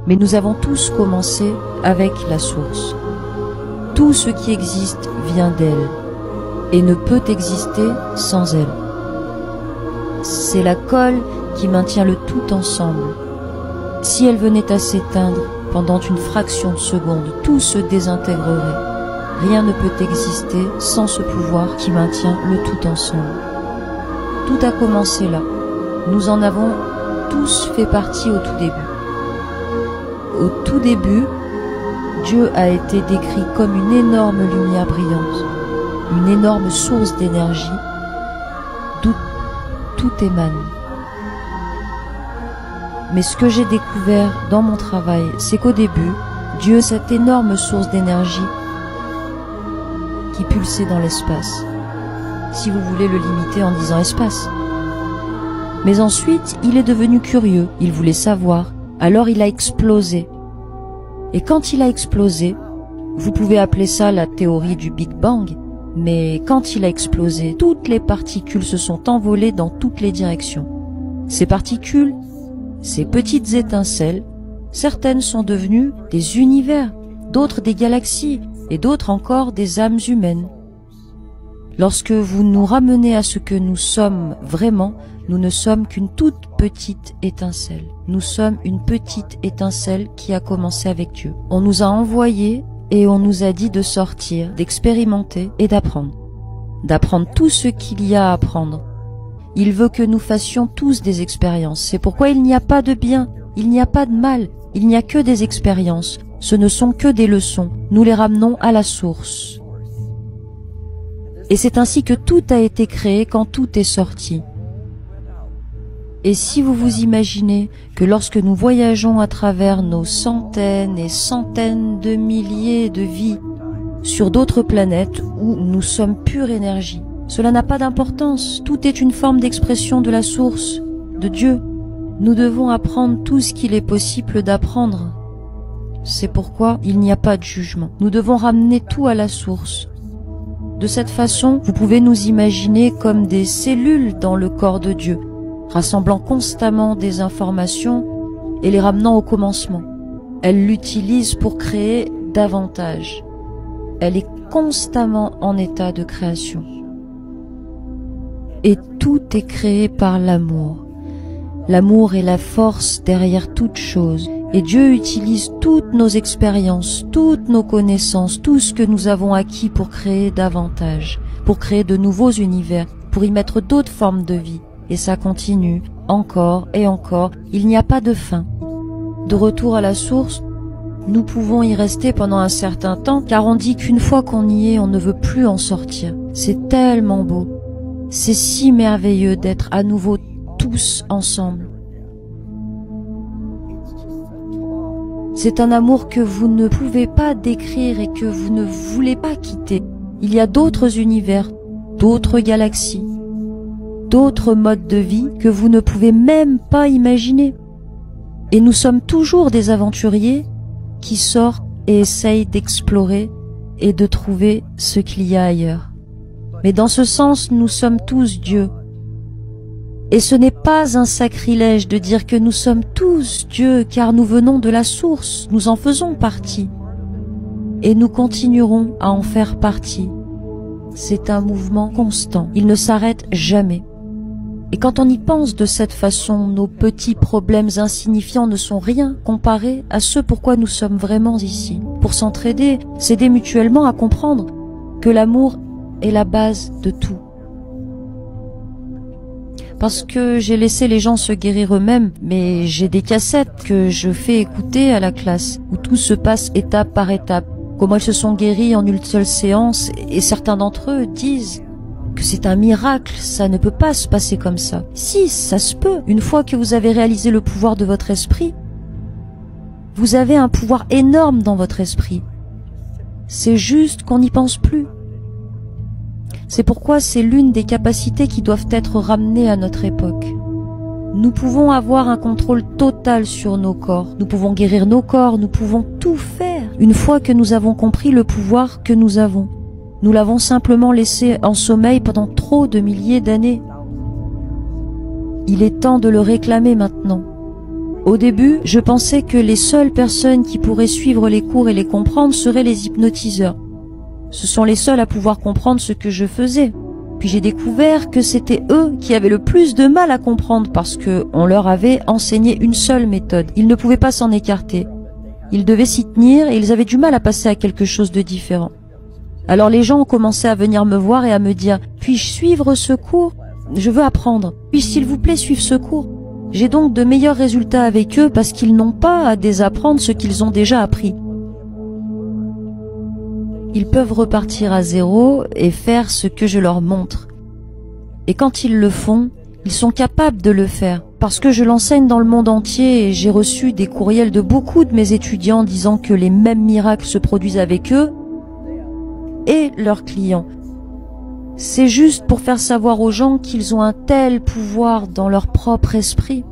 Mais nous avons tous commencé avec la source. Tout ce qui existe vient d'elle et ne peut exister sans elle. C'est la colle qui maintient le tout ensemble. Si elle venait à s'éteindre pendant une fraction de seconde, tout se désintégrerait. Rien ne peut exister sans ce pouvoir qui maintient le tout ensemble. Tout a commencé là. Nous en avons tous fait partie au tout début. Au tout début, Dieu a été décrit comme une énorme lumière brillante, une énorme source d'énergie d'où tout émane. Mais ce que j'ai découvert dans mon travail, c'est qu'au début, Dieu, cette énorme source d'énergie qui pulsait dans l'espace, si vous voulez le limiter en disant espace. Mais ensuite, il est devenu curieux, il voulait savoir, alors il a explosé. Et quand il a explosé, vous pouvez appeler ça la théorie du Big Bang, mais quand il a explosé, toutes les particules se sont envolées dans toutes les directions. Ces particules, ces petites étincelles, certaines sont devenues des univers, d'autres des galaxies, et d'autres encore des âmes humaines. Lorsque vous nous ramenez à ce que nous sommes vraiment, nous ne sommes qu'une toute petite étincelle. Nous sommes une petite étincelle qui a commencé avec Dieu. On nous a envoyés et on nous a dit de sortir, d'expérimenter et d'apprendre. D'apprendre tout ce qu'il y a à apprendre. Il veut que nous fassions tous des expériences. C'est pourquoi il n'y a pas de bien, il n'y a pas de mal, il n'y a que des expériences. Ce ne sont que des leçons. Nous les ramenons à la source. Et c'est ainsi que tout a été créé quand tout est sorti. Et si vous vous imaginez que lorsque nous voyageons à travers nos centaines et centaines de milliers de vies sur d'autres planètes où nous sommes pure énergie, cela n'a pas d'importance. Tout est une forme d'expression de la source, de Dieu. Nous devons apprendre tout ce qu'il est possible d'apprendre. C'est pourquoi il n'y a pas de jugement. Nous devons ramener tout à la source. De cette façon, vous pouvez nous imaginer comme des cellules dans le corps de Dieu, rassemblant constamment des informations et les ramenant au commencement. Elle l'utilise pour créer davantage. Elle est constamment en état de création. Et tout est créé par l'amour. L'amour est la force derrière toute chose. Et Dieu utilise toutes nos expériences, toutes nos connaissances, tout ce que nous avons acquis pour créer davantage, pour créer de nouveaux univers, pour y mettre d'autres formes de vie. Et ça continue, encore et encore, il n'y a pas de fin. De retour à la source, nous pouvons y rester pendant un certain temps, car on dit qu'une fois qu'on y est, on ne veut plus en sortir. C'est tellement beau. C'est si merveilleux d'être à nouveau tous ensemble. C'est un amour que vous ne pouvez pas décrire et que vous ne voulez pas quitter. Il y a d'autres univers, d'autres galaxies, d'autres modes de vie que vous ne pouvez même pas imaginer. Et nous sommes toujours des aventuriers qui sortent et essayent d'explorer et de trouver ce qu'il y a ailleurs. Mais dans ce sens, nous sommes tous Dieu. Et ce n'est pas un sacrilège de dire que nous sommes tous Dieu, car nous venons de la source, nous en faisons partie. Et nous continuerons à en faire partie. C'est un mouvement constant, il ne s'arrête jamais. Et quand on y pense de cette façon, nos petits problèmes insignifiants ne sont rien comparés à ce pourquoi nous sommes vraiment ici. Pour s'entraider, s'aider mutuellement à comprendre que l'amour est la base de tout. Parce que j'ai laissé les gens se guérir eux-mêmes, mais j'ai des cassettes que je fais écouter à la classe, où tout se passe étape par étape, comment ils se sont guéris en une seule séance, et certains d'entre eux disent que c'est un miracle, ça ne peut pas se passer comme ça. Si, ça se peut. Une fois que vous avez réalisé le pouvoir de votre esprit, vous avez un pouvoir énorme dans votre esprit. C'est juste qu'on n'y pense plus. C'est pourquoi c'est l'une des capacités qui doivent être ramenées à notre époque. Nous pouvons avoir un contrôle total sur nos corps, nous pouvons guérir nos corps, nous pouvons tout faire. Une fois que nous avons compris le pouvoir que nous avons, nous l'avons simplement laissé en sommeil pendant trop de milliers d'années. Il est temps de le réclamer maintenant. Au début, je pensais que les seules personnes qui pourraient suivre les cours et les comprendre seraient les hypnotiseurs. Ce sont les seuls à pouvoir comprendre ce que je faisais. Puis j'ai découvert que c'était eux qui avaient le plus de mal à comprendre parce que on leur avait enseigné une seule méthode. Ils ne pouvaient pas s'en écarter. Ils devaient s'y tenir et ils avaient du mal à passer à quelque chose de différent. Alors les gens ont commencé à venir me voir et à me dire « Puis-je suivre ce cours ? Je veux apprendre. Puis-je s'il vous plaît suivre ce cours ?» J'ai donc de meilleurs résultats avec eux parce qu'ils n'ont pas à désapprendre ce qu'ils ont déjà appris. Ils peuvent repartir à zéro et faire ce que je leur montre. Et quand ils le font, ils sont capables de le faire. Parce que je l'enseigne dans le monde entier et j'ai reçu des courriels de beaucoup de mes étudiants disant que les mêmes miracles se produisent avec eux et leurs clients. C'est juste pour faire savoir aux gens qu'ils ont un tel pouvoir dans leur propre esprit.